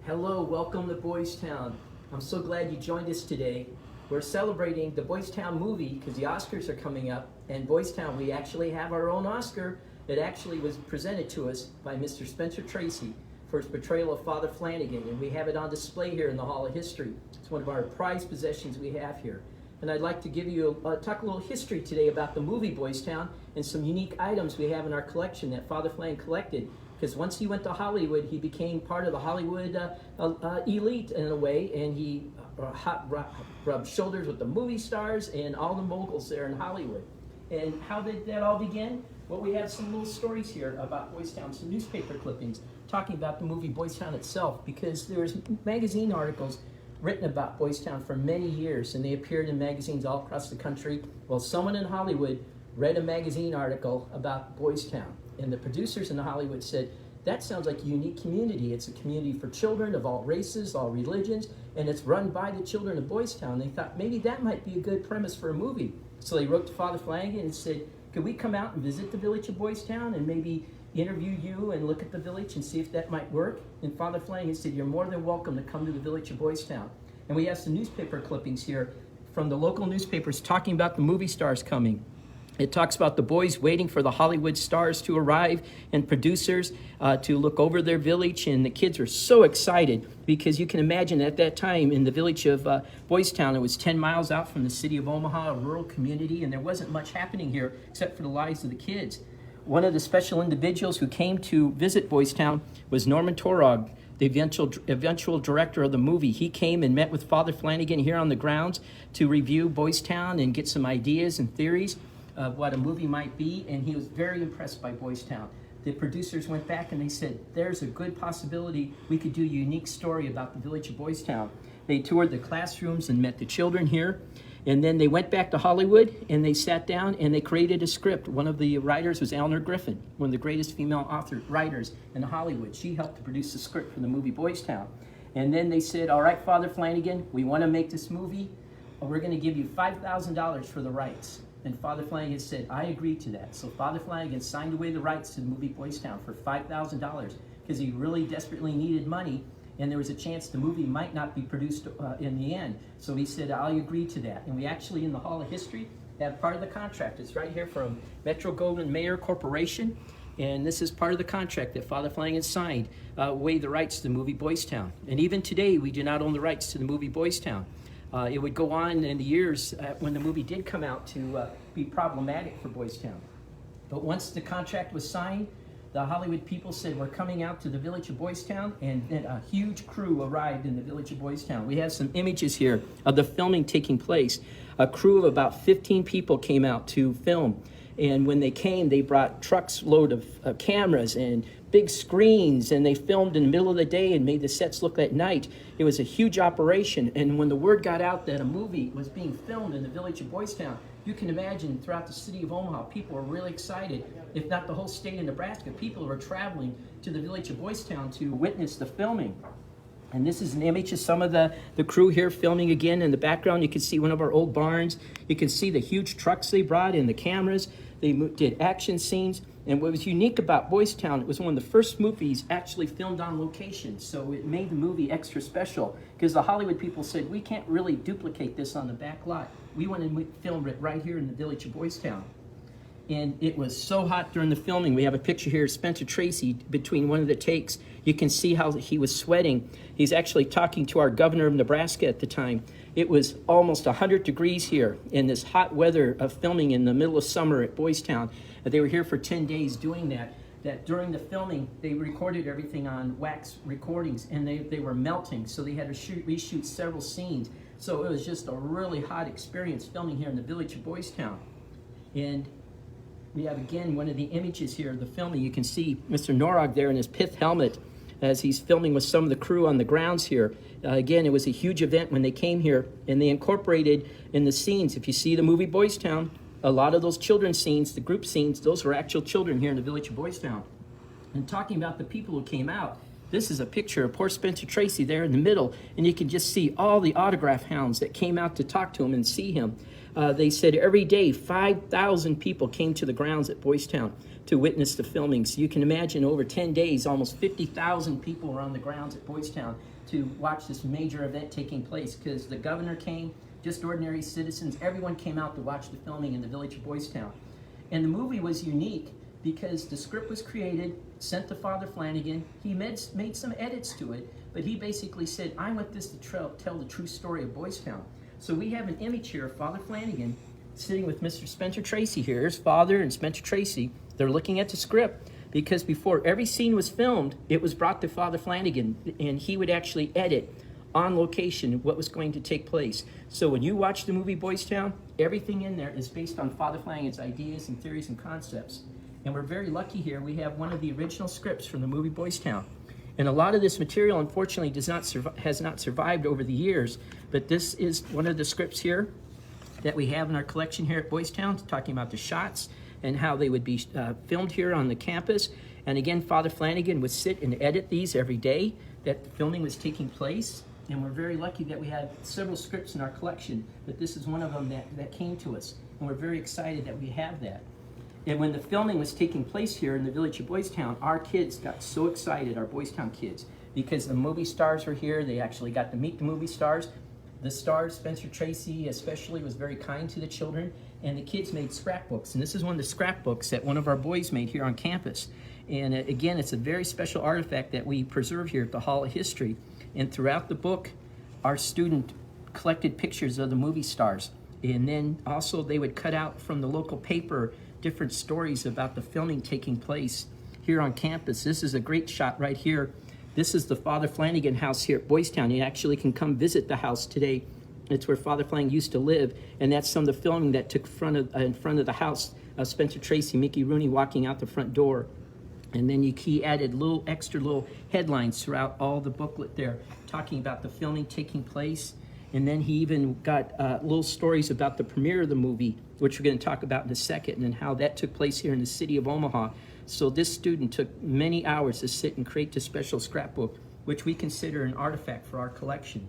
Hello, welcome to Boys Town. I'm so glad you joined us today. We're celebrating the Boys Town movie because the Oscars are coming up. And Boys Town, we actually have our own Oscar that actually was presented to us by Mr. Spencer Tracy for his portrayal of Father Flanagan. And we have it on display here in the Hall of History. It's one of our prized possessions we have here. And I'd like to give you talk a little history today about the movie Boys Town and some unique items we have in our collection that Father Flanagan collected. Because once he went to Hollywood, he became part of the Hollywood elite in a way, and he rubbed shoulders with the movie stars and all the moguls there in Hollywood. And how did that all begin? Well, we have some little stories here about Boys Town, some newspaper clippings talking about the movie Boys Town itself, because there was magazine articles written about Boys Town for many years, and they appeared in magazines all across the country. Well, someone in Hollywood read a magazine article about Boys Town, and the producers in Hollywood said, that sounds like a unique community. It's a community for children of all races, all religions, and it's run by the children of Boys Town. They thought maybe that might be a good premise for a movie. So they wrote to Father Flanagan and said, could we come out and visit the village of Boys Town and maybe interview you and look at the village and see if that might work? And Father Flanagan said, you're more than welcome to come to the village of Boys Town. And we have some newspaper clippings here from the local newspapers talking about the movie stars coming. It talks about the boys waiting for the Hollywood stars to arrive and producers to look over their village, and the kids are so excited because you can imagine at that time in the village of Boys Town, it was 10 miles out from the city of Omaha, a rural community, and there wasn't much happening here except for the lives of the kids. One of the special individuals who came to visit Boys Town was Norman Torog, the eventual director of the movie. He came and met with Father Flanagan here on the grounds to review Boys Town and get some ideas and theories of what a movie might be, and he was very impressed by Boys Town. The producers went back and they said, there's a good possibility we could do a unique story about the village of Boys Town. They toured the classrooms and met the children here, and then they went back to Hollywood and they sat down and they created a script. One of the writers was Eleanor Griffin, one of the greatest female writers in Hollywood. She helped to produce the script for the movie Boys Town. And then they said, all right, Father Flanagan, we want to make this movie. We're going to give you $5,000 for the rights. And Father Flanagan said, I agree to that. So Father Flanagan signed away the rights to the movie Boys Town for $5,000 because he really desperately needed money, and there was a chance the movie might not be produced in the end. So he said, I agree to that. And we actually, in the Hall of History, have part of the contract. It's right here from Metro-Goldwyn-Mayer Corporation, and this is part of the contract that Father Flanagan signed, away the rights to the movie Boys Town. And even today, we do not own the rights to the movie Boys Town. It would go on in the years when the movie did come out to be problematic for Boys Town. But once the contract was signed, the Hollywood people said, we're coming out to the village of Boys Town, and then a huge crew arrived in the village of Boys Town. We have some images here of the filming taking place. A crew of about 15 people came out to film. And when they came, they brought trucks load of cameras and big screens, and they filmed in the middle of the day and made the sets look at night. It was a huge operation, and when the word got out that a movie was being filmed in the village of Boys Town, you can imagine throughout the city of Omaha, people were really excited. If not the whole state of Nebraska, people were traveling to the village of Boys Town to witness the filming. And this is an image of some of the crew here filming again. In the background, you can see one of our old barns. You can see the huge trucks they brought and the cameras. They did action scenes. And what was unique about Boys Town, it was one of the first movies actually filmed on location. So it made the movie extra special because the Hollywood people said, we can't really duplicate this on the back lot. We want to film it right here in the village of Boys Town. And it was so hot during the filming. We have a picture here of Spencer Tracy between one of the takes. You can see how he was sweating. He's actually talking to our governor of Nebraska at the time. It was almost 100 degrees here in this hot weather of filming in the middle of summer at Boys Town. They were here for 10 days doing that during the filming, they recorded everything on wax recordings, and they were melting, so they had to reshoot several scenes. So it was just a really hot experience filming here in the village of Boys Town. And we have, again, one of the images here of the filming. You can see Mr. Norog there in his pith helmet as he's filming with some of the crew on the grounds here. Again, it was a huge event when they came here, and they incorporated in the scenes. If you see the movie Boys Town, a lot of those children's scenes, the group scenes, those were actual children here in the village of Boys Town. And talking about the people who came out, this is a picture of poor Spencer Tracy there in the middle, and you can just see all the autograph hounds that came out to talk to him and see him. They said every day 5,000 people came to the grounds at Boys Town to witness the filmings. You can imagine over 10 days, almost 50,000 people were on the grounds at Boys Town to watch this major event taking place, because the governor came, just ordinary citizens, everyone came out to watch the filming in the village of Boys Town. And the movie was unique because the script was created, sent to Father Flanagan. He made some edits to it, but he basically said, I want this to tell the true story of Boys Town. So we have an image here of Father Flanagan sitting with Mr. Spencer Tracy here. Here's Father and Spencer Tracy. They're looking at the script, because before every scene was filmed, it was brought to Father Flanagan, and he would actually edit on location what was going to take place. So when you watch the movie Boys Town, everything in there is based on Father Flanagan's ideas and theories and concepts. And we're very lucky here. We have one of the original scripts from the movie Boys Town. And a lot of this material, unfortunately, has not survived over the years. But this is one of the scripts here that we have in our collection here at Boys Town, talking about the shots and how they would be filmed here on the campus. And again, Father Flanagan would sit and edit these every day that the filming was taking place. And we're very lucky that we have several scripts in our collection, but this is one of them that came to us. And we're very excited that we have that. And when the filming was taking place here in the village of Boys Town, our kids got so excited, our Boys Town kids, because the movie stars were here. They actually got to meet the movie stars. The stars, Spencer Tracy especially, was very kind to the children, and the kids made scrapbooks. And this is one of the scrapbooks that one of our boys made here on campus. And again, it's a very special artifact that we preserve here at the Hall of History. And throughout the book, our student collected pictures of the movie stars. And then also they would cut out from the local paper different stories about the filming taking place here on campus. This is a great shot right here. This is the Father Flanagan house here at Boys Town. You actually can come visit the house today. It's where Father Flanagan used to live, and that's some of the filming that took in front of the house. Spencer Tracy, Mickey Rooney walking out the front door. And then he added extra little headlines throughout all the booklet there, talking about the filming taking place. And then he even got little stories about the premiere of the movie, which we're going to talk about in a second, and how that took place here in the city of Omaha. So this student took many hours to sit and create this special scrapbook, which we consider an artifact for our collection.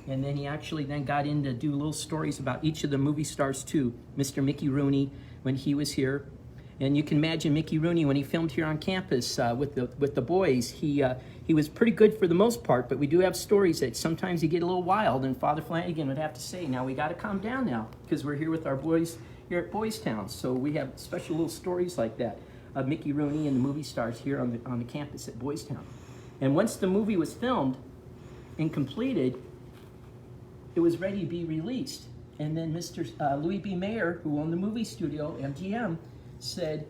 And then he actually then got in to do little stories about each of the movie stars too. Mr. Mickey Rooney, when he was here. And you can imagine Mickey Rooney when he filmed here on campus with the boys. He was pretty good for the most part, but we do have stories that sometimes he get a little wild, and Father Flanagan would have to say, now we got to calm down now, because we're here with our boys here at Boys Town. So we have special little stories like that of Mickey Rooney and the movie stars here on the campus at Boys Town. And once the movie was filmed and completed, it was ready to be released. And then Mr. Louis B. Mayer, who owned the movie studio, MGM, said,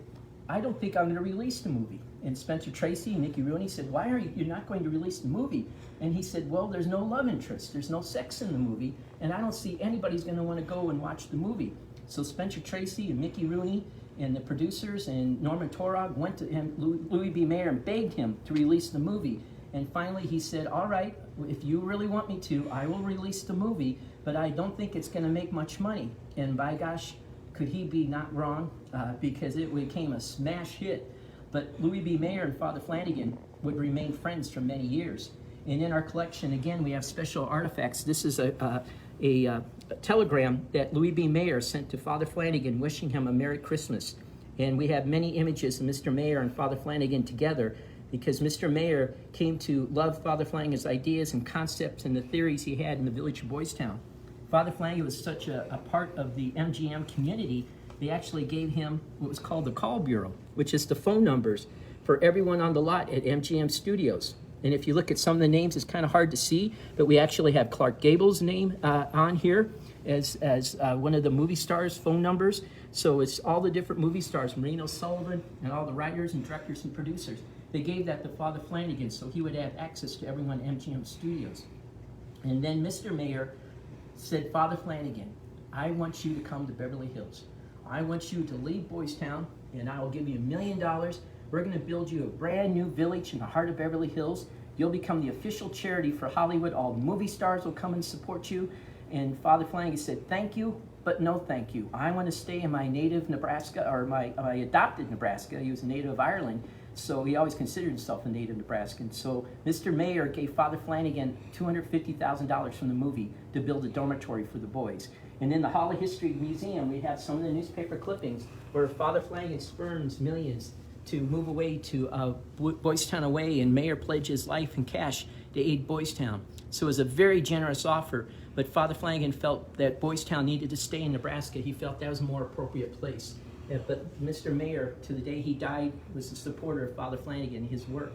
I don't think I'm going to release the movie. And Spencer Tracy and Mickey Rooney said, why are you're not going to release the movie? And he said, well, there's no love interest, there's no sex in the movie, and I don't see anybody's going to want to go and watch the movie. So Spencer Tracy and Mickey Rooney and the producers and Norman Torog went to him, Louis B. Mayer, and begged him to release the movie. And finally he said, all right, if you really want me to, I will release the movie, but I don't think it's going to make much money. And by gosh, could he be not wrong? Because it became a smash hit. But Louis B. Mayer and Father Flanagan would remain friends for many years. And in our collection, again, we have special artifacts. This is a telegram that Louis B. Mayer sent to Father Flanagan wishing him a Merry Christmas. And we have many images of Mr. Mayer and Father Flanagan together, because Mr. Mayer came to love Father Flanagan's ideas and concepts and the theories he had in the village of Boys Town. Father Flanagan was such a part of the MGM community, they actually gave him what was called the call bureau, which is the phone numbers for everyone on the lot at MGM Studios. And if you look at some of the names, it's kind of hard to see, but we actually have Clark Gable's name on here as one of the movie stars' phone numbers. So it's all the different movie stars, Marino Sullivan, and all the writers and directors and producers. They gave that to Father Flanagan so he would have access to everyone at MGM Studios. And then Mr. Mayer said, Father Flanagan, I want you to come to Beverly Hills. I want you to leave Boys Town, and I will give you $1 million. We're going to build you a brand new village in the heart of Beverly Hills. You'll become the official charity for Hollywood. All the movie stars will come and support you. And Father Flanagan said, thank you, but no thank you. I want to stay in my native Nebraska, or my adopted Nebraska. He was a native of Ireland, so he always considered himself a native Nebraskan. So Mr. Mayer gave Father Flanagan $250,000 from the movie to build a dormitory for the boys. And in the Holly History Museum, we have some of the newspaper clippings where Father Flanagan spurns millions to move away to Boys Town Away, and Mayor pledges life and cash to aid Boys Town. So it was a very generous offer, but Father Flanagan felt that Boys Town needed to stay in Nebraska. He felt that was a more appropriate place. But Mr. Mayor, to the day he died, was a supporter of Father Flanagan and his work.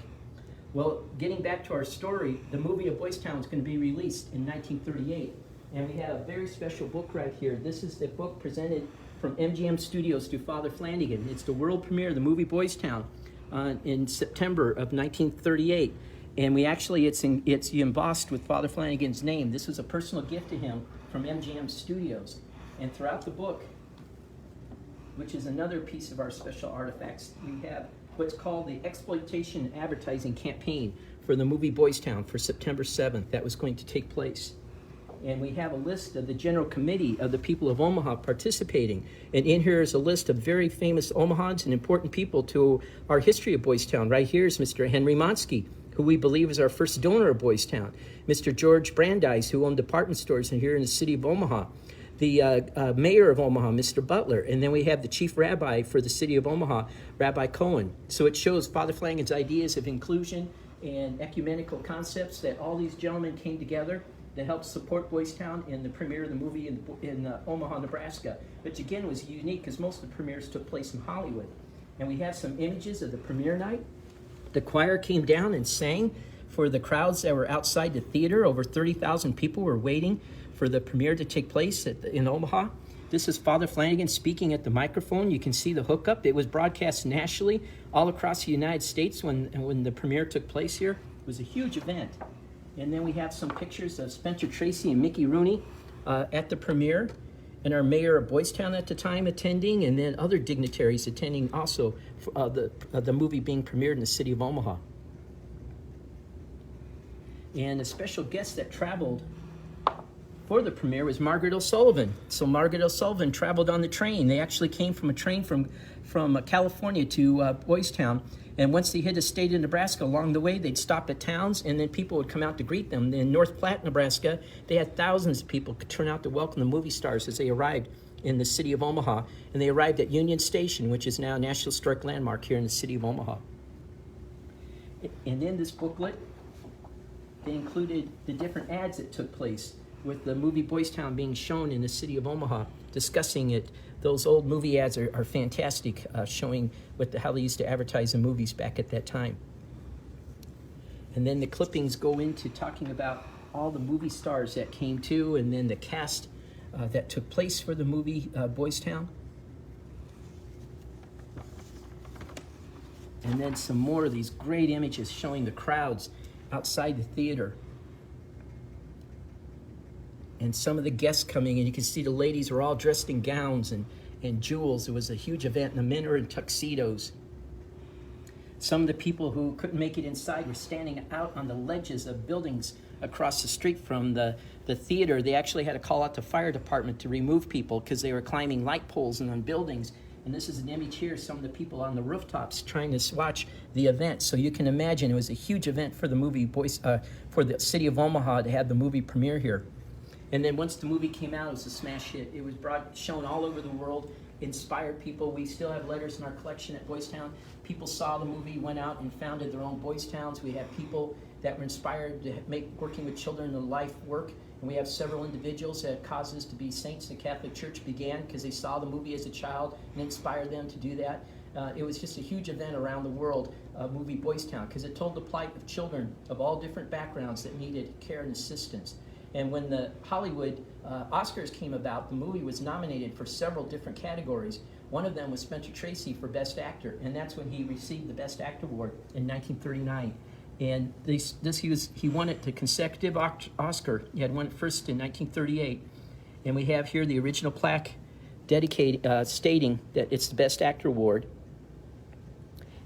Well, getting back to our story, the movie of Boys Town is going to be released in 1938. And we have a very special book right here. This is the book presented from MGM Studios to Father Flanagan. It's the world premiere of the movie Boys Town in September of 1938. And it's embossed with Father Flanagan's name. This was a personal gift to him from MGM Studios. And throughout the book, which is another piece of our special artifacts, we have what's called the Exploitation Advertising Campaign for the movie Boys Town for September 7th. That was going to take place. And we have a list of the General Committee of the people of Omaha participating. And in here is a list of very famous Omahans and important people to our history of Boys Town. Right here is Mr. Henry Monsky, who we believe is our first donor of Boys Town. Mr. George Brandeis, who owned department stores here in the city of Omaha. The mayor of Omaha, Mr. Butler. And then we have the chief rabbi for the city of Omaha, Rabbi Cohen. So it shows Father Flanagan's ideas of inclusion and ecumenical concepts, that all these gentlemen came together to help support Boys Town in the premiere of the movie in Omaha, Nebraska, which again was unique because most of the premieres took place in Hollywood. And we have some images of the premiere night. The choir came down and sang for the crowds that were outside the theater. Over 30,000 people were waiting for the premiere to take place in Omaha. This is Father Flanagan speaking at the microphone. You can see the hookup. It was broadcast nationally all across the United States when the premiere took place here. It was a huge event. And then we have some pictures of Spencer Tracy and Mickey Rooney at the premiere, and our mayor of Boys Town at the time attending, and then other dignitaries attending also the movie being premiered in the city of Omaha. And a special guest that traveled for the premiere was Margaret O'Sullivan. So Margaret O'Sullivan traveled on the train. They actually came from a train from California to Boys Town. And once they hit a state of Nebraska, along the way, they'd stop at towns, and then people would come out to greet them. In North Platte, Nebraska, they had thousands of people turn out to welcome the movie stars as they arrived in the city of Omaha. And they arrived at Union Station, which is now a National Historic Landmark here in the city of Omaha. And in this booklet, they included the different ads that took place with the movie Boys Town being shown in the city of Omaha, discussing it. Those old movie ads are fantastic, showing how they used to advertise the movies back at that time. And then the clippings go into talking about all the movie stars that came to, and then the cast that took place for the movie Boys Town. And then some more of these great images showing the crowds outside the theater. And some of the guests coming, and you can see the ladies were all dressed in gowns and jewels. It was a huge event, and the men are in tuxedos. Some of the people who couldn't make it inside were standing out on the ledges of buildings across the street from the theater. They actually had to call out the fire department to remove people because they were climbing light poles and on buildings. And this is an image here, some of the people on the rooftops trying to watch the event. So you can imagine it was a huge event for the movie for the city of Omaha to have the movie premiere here. And then once the movie came out, it was a smash hit. It was shown all over the world, inspired people. We still have letters in our collection at Boys Town. People saw the movie, went out and founded their own Boys Towns. We have people that were inspired to make working with children in life work. And we have several individuals that had causes to be saints the Catholic Church began because they saw the movie as a child and inspired them to do that. It was just a huge event around the world, movie Boys Town, because it told the plight of children of all different backgrounds that needed care and assistance. And when the Hollywood Oscars came about, the movie was nominated for several different categories. One of them was Spencer Tracy for Best Actor, and that's when he received the Best Actor Award in 1939. And he won it the consecutive Oscar. He had won it first in 1938. And we have here the original plaque stating that it's the Best Actor Award.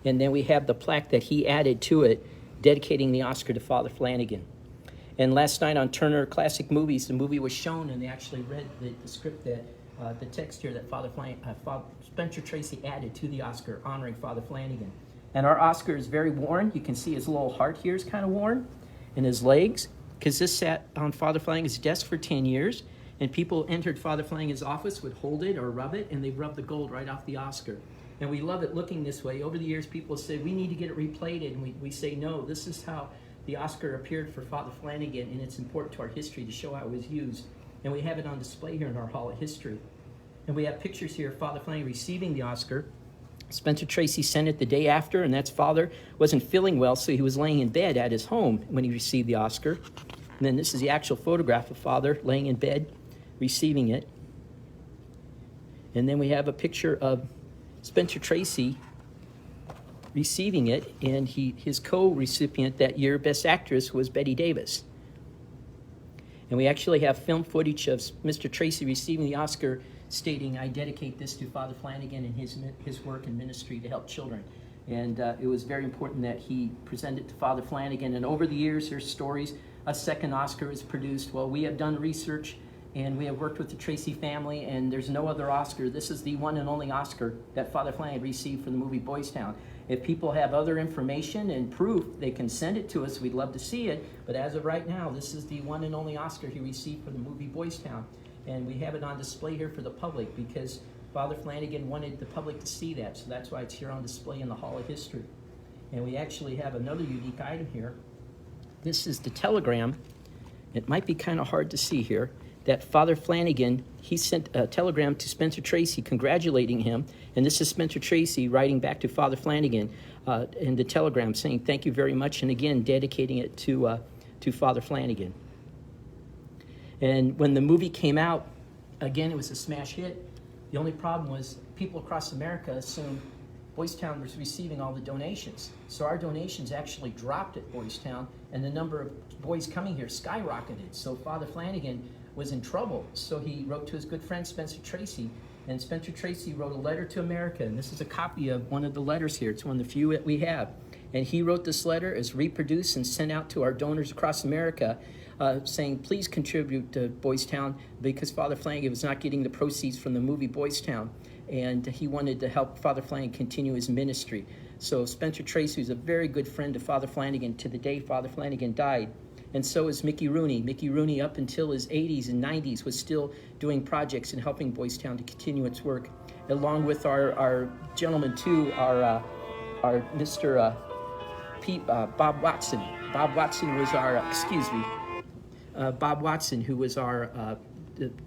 And then we have the plaque that he added to it, dedicating the Oscar to Father Flanagan. And last night on Turner Classic Movies, the movie was shown, and they actually read the script that the text here that Spencer Tracy added to the Oscar, honoring Father Flanagan. And our Oscar is very worn. You can see his little heart here is kind of worn, and his legs, because this sat on Father Flanagan's desk for 10 years. And people entered Father Flanagan's office, would hold it or rub it, and they'd rub the gold right off the Oscar. And we love it looking this way. Over the years, people say, we need to get it replated. And we say, no, this is how the Oscar appeared for Father Flanagan, and it's important to our history to show how it was used. And we have it on display here in our Hall of History. And we have pictures here of Father Flanagan receiving the Oscar. Spencer Tracy sent it the day after, and that's Father wasn't feeling well, so he was laying in bed at his home when he received the Oscar. And then this is the actual photograph of Father laying in bed, receiving it. And then we have a picture of Spencer Tracy receiving it, and his co-recipient that year, Best Actress, was Bette Davis. And we actually have film footage of Mr. Tracy receiving the Oscar stating, I dedicate this to Father Flanagan and his work and ministry to help children. And it was very important that he presented to Father Flanagan. And over the years, there's stories. A second Oscar is produced. Well, we have done research, and we have worked with the Tracy family, and there's no other Oscar. This is the one and only Oscar that Father Flanagan received for the movie Boys Town. If people have other information and proof, they can send it to us. We'd love to see it. But as of right now, this is the one and only Oscar he received for the movie Boys Town. And we have it on display here for the public because Father Flanagan wanted the public to see that. So that's why it's here on display in the Hall of History. And we actually have another unique item here. This is the telegram. It might be kind of hard to see here. That Father Flanagan, he sent a telegram to Spencer Tracy congratulating him. And this is Spencer Tracy writing back to Father Flanagan in the telegram saying, thank you very much, and again, dedicating it to Father Flanagan. And when the movie came out, again, it was a smash hit. The only problem was people across America assumed Boys Town was receiving all the donations. So our donations actually dropped at Boys Town, and the number of boys coming here skyrocketed. So Father Flanagan was in trouble. So he wrote to his good friend Spencer Tracy, and Spencer Tracy wrote a letter to America, and this is a copy of one of the letters here. It's one of the few that we have. And he wrote this letter, is reproduced and sent out to our donors across America, saying, please contribute to Boys Town, because Father Flanagan was not getting the proceeds from the movie Boys Town, and he wanted to help Father Flanagan continue his ministry. So Spencer Tracy was a very good friend to Father Flanagan to the day Father Flanagan died. And so is Mickey Rooney. Mickey Rooney, up until his 80s and 90s, was still doing projects and helping Boys Town to continue its work, along with our gentleman, too, our Mr. Bob Watson. Bob Watson was our, Bob Watson, who was our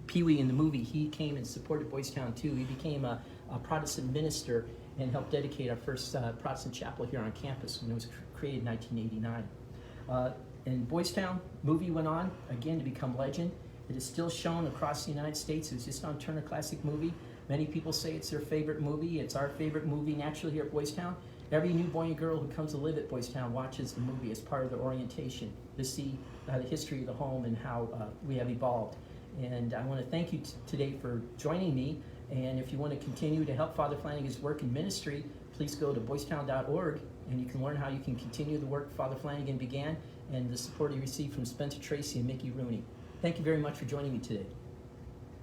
Pee-wee in the movie. He came and supported Boys Town, too. He became a Protestant minister and helped dedicate our first Protestant chapel here on campus when it was created in 1989. And Boys Town movie went on, again, to become legend. It is still shown across the United States. It was just on Turner Classic Movie. Many people say it's their favorite movie. It's our favorite movie naturally here at Boys Town. Every new boy and girl who comes to live at Boys Town watches the movie as part of their orientation to see the history of the home and how we have evolved. And I want to thank you today for joining me. And if you want to continue to help Father Flanagan's work in ministry, please go to boystown.org, and you can learn how you can continue the work Father Flanagan began and the support he received from Spencer Tracy and Mickey Rooney. Thank you very much for joining me today.